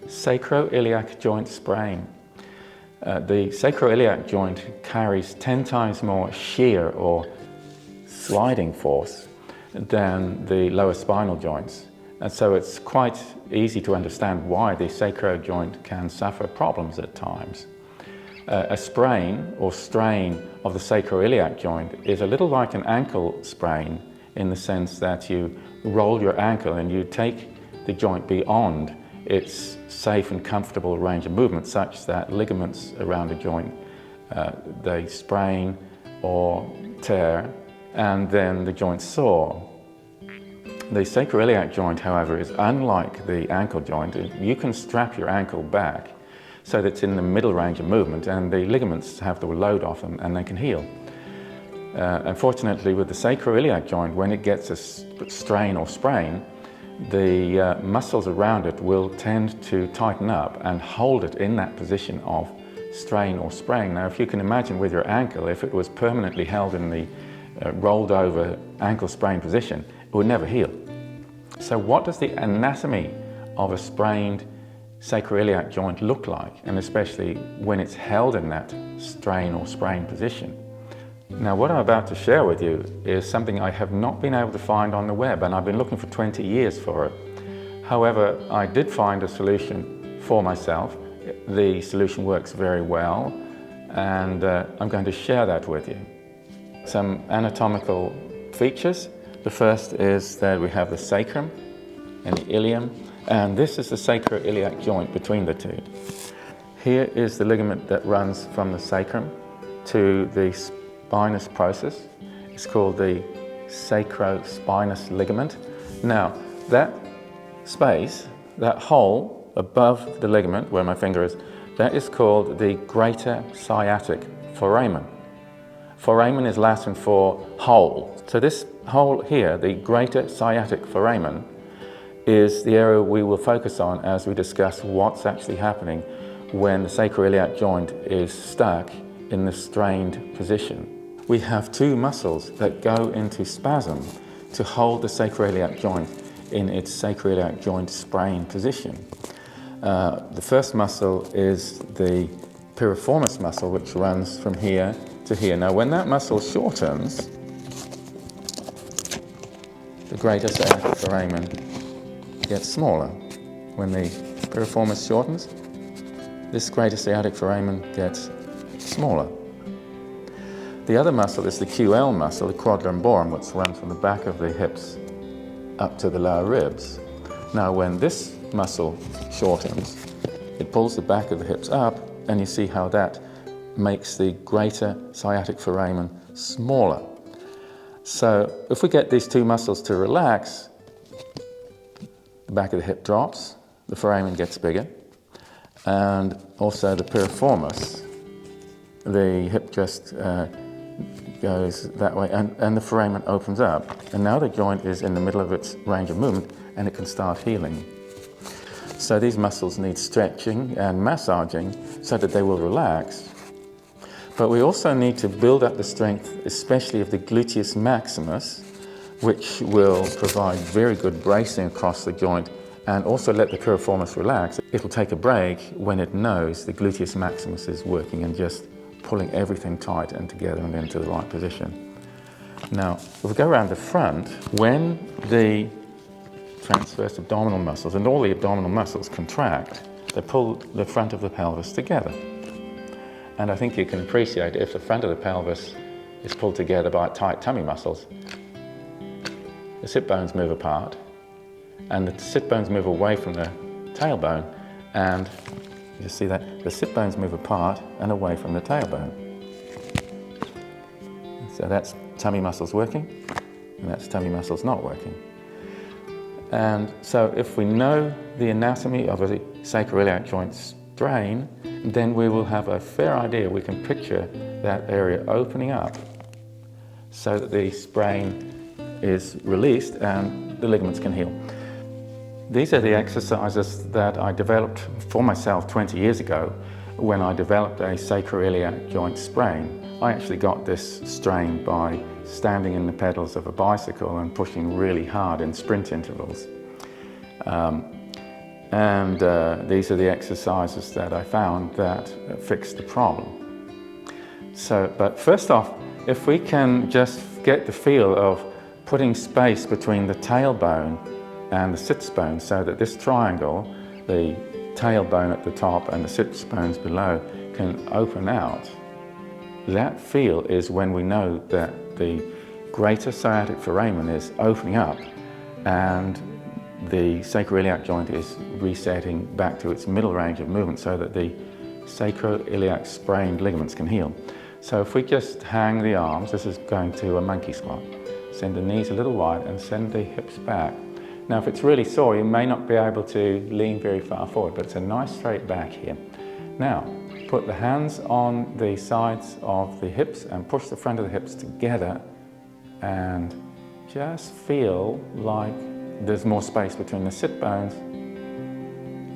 Sacroiliac joint sprain. The sacroiliac joint carries 10 times more shear or sliding force than the lower spinal joints. And so it's quite easy to understand why the sacro joint can suffer problems at times. A sprain or strain of the sacroiliac joint is a little like an ankle sprain in the sense that you roll your ankle and you take the joint beyond its safe and comfortable range of movement such that ligaments around the joint, they sprain or tear and then the joint sore. The sacroiliac joint, however, is unlike the ankle joint. You can strap your ankle back so that it's in the middle range of movement and the ligaments have the load off them and they can heal. Unfortunately, with the sacroiliac joint, when it gets a strain or sprain, the muscles around it will tend to tighten up and hold it in that position of strain or sprain. Now, if you can imagine with your ankle, if it was permanently held in the rolled over ankle sprain position, it would never heal. So what does the anatomy of a sprained sacroiliac joint look like, and especially when it's held in that strain or sprain position? Now, what I'm about to share with you is something I have not been able to find on the web, and I've been looking for 20 years for it. However, I did find a solution for myself. The solution works very well, and I'm going to share that with you. Some anatomical features. The first is that we have the sacrum and the ilium, and this is the sacroiliac joint between the two. Here is the ligament that runs from the sacrum to the spinous process. It's called the sacrospinous ligament. Now, that space, that hole above the ligament where my finger is, that is called the greater sciatic foramen. Foramen is Latin for hole. So this hole here, the greater sciatic foramen, is the area we will focus on as we discuss what's actually happening when the sacroiliac joint is stuck in the strained position. We have two muscles that go into spasm to hold the sacroiliac joint in its sacroiliac joint sprain position. The first muscle is the piriformis muscle, which runs from here to here. Now, when that muscle shortens, the greater sciatic foramen gets smaller. When the piriformis shortens, this greater sciatic foramen gets smaller. The other muscle is the QL muscle, the quadrimborum, which runs from the back of the hips up to the lower ribs. Now, when this muscle shortens, it pulls the back of the hips up, and you see how that makes the greater sciatic foramen smaller. So if we get these two muscles to relax, the back of the hip drops, the foramen gets bigger, and also the piriformis, the hip just goes that way, and the foramen opens up, and now the joint is in the middle of its range of movement and it can start healing. So these muscles need stretching and massaging so that they will relax. But we also need to build up the strength, especially of the gluteus maximus, which will provide very good bracing across the joint and also let the piriformis relax. It will take a break when it knows the gluteus maximus is working and just pulling everything tight and together and into the right position. Now, if we go around the front, when the transverse abdominal muscles and all the abdominal muscles contract, they pull the front of the pelvis together. And I think you can appreciate if the front of the pelvis is pulled together by tight tummy muscles, the sit bones move apart, and the sit bones move away from the tailbone, and you see that the sit bones move apart and away from the tailbone. So that's tummy muscles working, and that's tummy muscles not working. And so if we know the anatomy of a sacroiliac joint strain, then we will have a fair idea. We can picture that area opening up so that the sprain is released and the ligaments can heal. These are the exercises that I developed for myself 20 years ago when I developed a sacroiliac joint sprain. I actually got this strain by standing in the pedals of a bicycle and pushing really hard in sprint intervals. And these are the exercises that I found that fix the problem. So, but first off, if we can just get the feel of putting space between the tailbone and the sits bone so that this triangle, the tailbone at the top and the sits bones below, can open out, that feel is when we know that the greater sciatic foramen is opening up and the sacroiliac joint is resetting back to its middle range of movement so that the sacroiliac sprained ligaments can heal. So if we just hang the arms, this is going to a monkey squat. Send the knees a little wide and send the hips back. Now if it's really sore, you may not be able to lean very far forward, but it's a nice straight back here. Now, put the hands on the sides of the hips and push the front of the hips together and just feel like there's more space between the sit bones,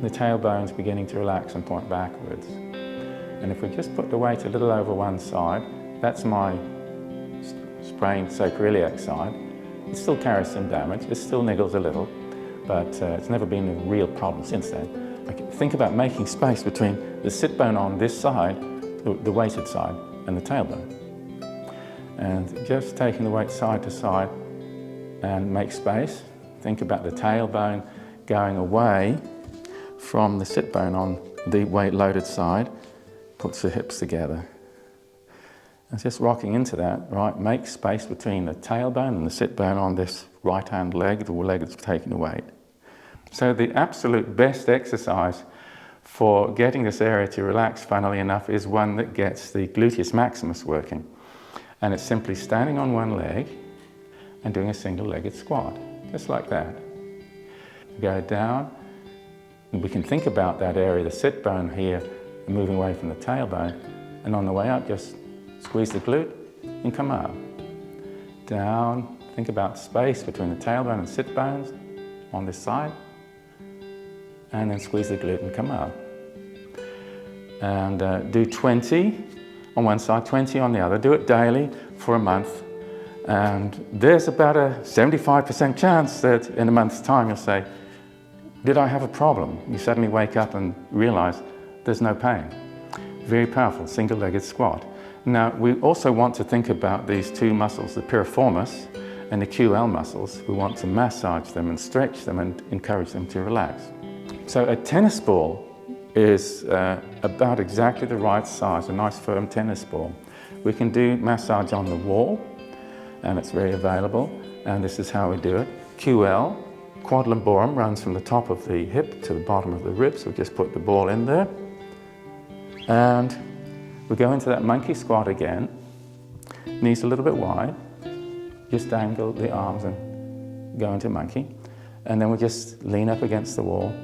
the tailbones beginning to relax and point backwards. And if we just put the weight a little over one side, that's my sprained sacroiliac side. It still carries some damage, it still niggles a little, but it's never been a real problem since then. Think about making space between the sit bone on this side, the weighted side, and the tailbone. And just taking the weight side to side and make space. Think about the tailbone going away from the sit bone on the weight loaded side, puts the hips together. And just rocking into that, right, make space between the tailbone and the sit bone on this right hand leg, the leg that's taking the weight. So the absolute best exercise for getting this area to relax, funnily enough, is one that gets the gluteus maximus working. And it's simply standing on one leg and doing a single-legged squat, just like that. Go down, and we can think about that area, the sit bone here, moving away from the tailbone, and on the way up, just squeeze the glute and come up. Down, think about space between the tailbone and sit bones on this side, and then squeeze the glute and come up. And do 20 on one side, 20 on the other. Do it daily for a month. And there's about a 75% chance that in a month's time you'll say, did I have a problem? You suddenly wake up and realize there's no pain. Very powerful, single-legged squat. Now, we also want to think about these two muscles, the piriformis and the QL muscles. We want to massage them and stretch them and encourage them to relax. So a tennis ball is about exactly the right size, a nice firm tennis ball. We can do massage on the wall, and it's very available, and this is how we do it. QL, quad lumborum, runs from the top of the hip to the bottom of the ribs. We just put the ball in there, and we go into that monkey squat again, knees a little bit wide, just angle the arms and go into monkey, and then we just lean up against the wall.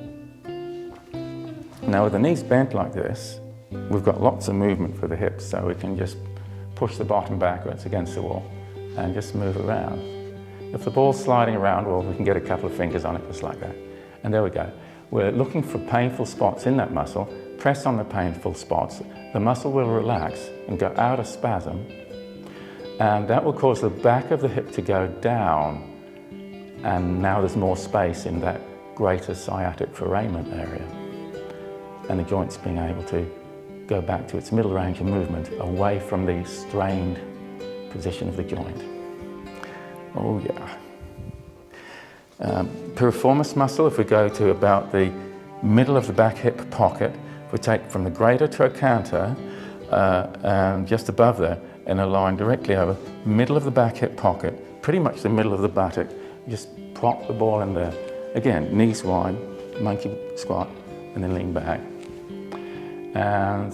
Now with the knees bent like this, we've got lots of movement for the hips, so we can just push the bottom backwards against the wall and just move around. If the ball's sliding around, well, we can get a couple of fingers on it just like that. And there we go. We're looking for painful spots in that muscle. Press on the painful spots. The muscle will relax and go out of spasm, and that will cause the back of the hip to go down, and now there's more space in that greater sciatic foramen area, and the joint's being able to go back to its middle range of movement away from the strained position of the joint. Oh yeah. Piriformis muscle, if we go to about the middle of the back hip pocket, if we take from the greater trochanter and just above there in a line directly over, middle of the back hip pocket, pretty much the middle of the buttock, just plop the ball in there. Again, knees wide, monkey squat, and then lean back. And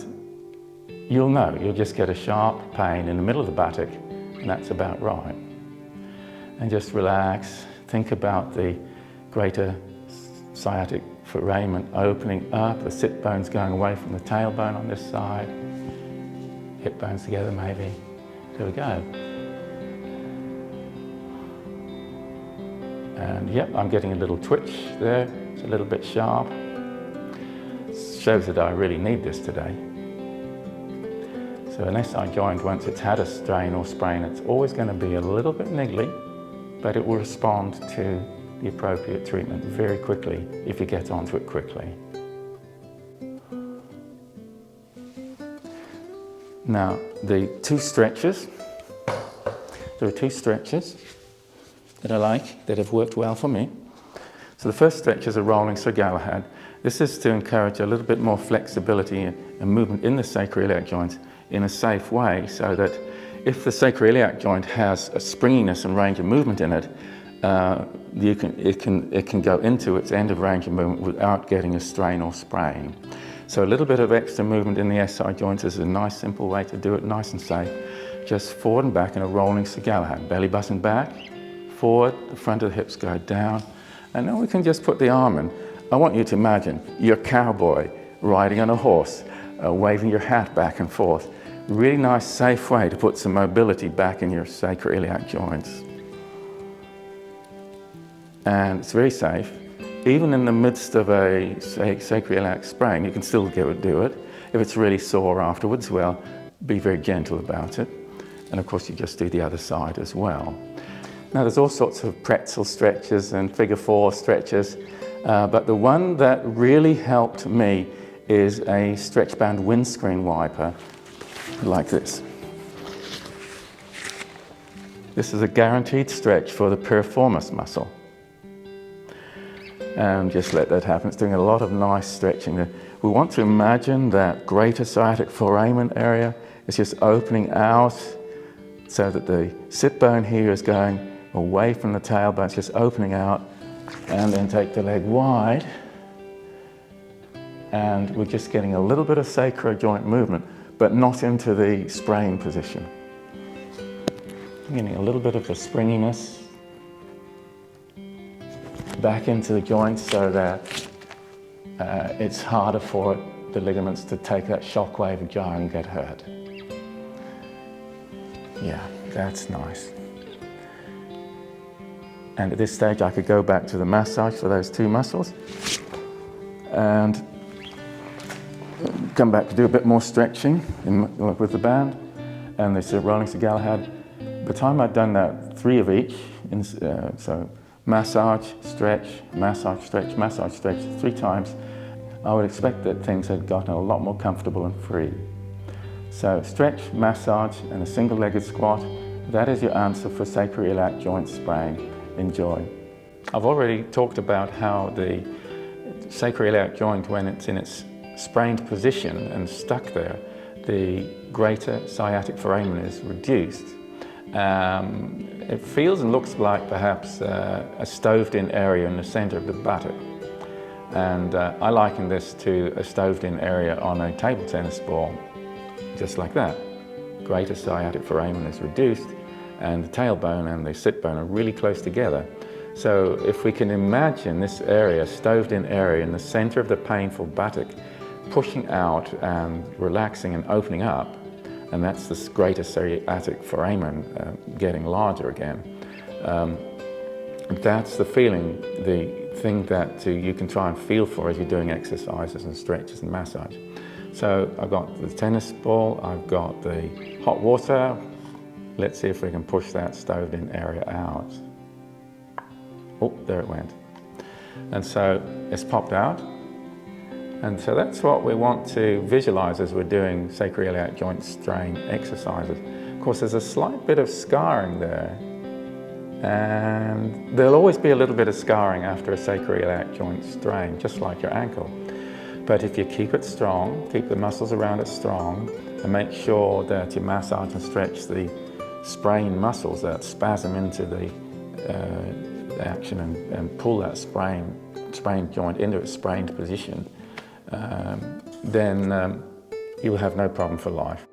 you'll just get a sharp pain in the middle of the buttock, and that's about right. And just relax, think about the greater sciatic foramen opening up, the sit bones going away from the tailbone on this side, hip bones together maybe. There we go. And yep, I'm getting a little twitch there, it's a little bit sharp. Shows that I really need this today. So an SI joint, once it's had a strain or sprain, it's always going to be a little bit niggly, but it will respond to the appropriate treatment very quickly if you get onto it quickly. Now, there are two stretches that I like, that have worked well for me. So the first stretch is a rolling Sir Galahad. This is to encourage a little bit more flexibility and movement in the sacroiliac joints in a safe way, so that if the sacroiliac joint has a springiness and range of movement in it, it can go into its end of range of movement without getting a strain or sprain. So a little bit of extra movement in the SI joints is a nice simple way to do it, nice and safe. Just forward and back in a rolling Sir Galahad. Belly button back, forward, the front of the hips go down, and then we can just put the arm in. I want you to imagine you're a cowboy riding on a horse, waving your hat back and forth. Really nice, safe way to put some mobility back in your sacroiliac joints. And it's very safe. Even in the midst of a sacroiliac sprain, you can still do it. If it's really sore afterwards, well, be very gentle about it. And of course, you just do the other side as well. Now, there's all sorts of pretzel stretches and figure 4 stretches, but the one that really helped me is a stretch band windscreen wiper, like this. This is a guaranteed stretch for the piriformis muscle. And just let that happen. It's doing a lot of nice stretching there. We want to imagine that greater sciatic foramen area is just opening out, so that the sit bone here is going away from the tailbone, it's just opening out, and then take the leg wide, and we're just getting a little bit of sacro joint movement, but not into the sprain position. Getting a little bit of the springiness back into the joints, so that it's harder for the ligaments to take that shock wave of jar and get hurt. Yeah, that's nice. And at this stage, I could go back to the massage for those two muscles and come back to do a bit more stretching with the band. And this rolling Sir Galahad. By the time I'd done that, 3 of each, so massage, stretch, massage, stretch, massage, stretch, 3 times, I would expect that things had gotten a lot more comfortable and free. So stretch, massage, and a single-legged squat, that is your answer for sacroiliac joint sprain. Enjoy. I've already talked about how the sacroiliac joint, when it's in its sprained position and stuck there, the greater sciatic foramen is reduced. It feels and looks like perhaps a stoved-in area in the center of the buttock. And I liken this to a stoved-in area on a table tennis ball, just like that. Greater sciatic foramen is reduced, and the tailbone and the sit bone are really close together. So if we can imagine this area, stoved-in area in the center of the painful buttock, pushing out and relaxing and opening up, and that's this greater sciatic foramen getting larger again. That's the feeling, the thing that you can try and feel for as you're doing exercises and stretches and massage. So I've got the tennis ball, I've got the hot water. Let's see if we can push that stoved-in area out. Oh, there it went. And so it's popped out. And so that's what we want to visualize as we're doing sacroiliac joint strain exercises. Of course, there's a slight bit of scarring there. And there'll always be a little bit of scarring after a sacroiliac joint strain, just like your ankle. But if you keep it strong, keep the muscles around it strong, and make sure that you massage and stretch the sprain muscles that spasm into the action and pull that sprained joint into its sprained position, then you will have no problem for life.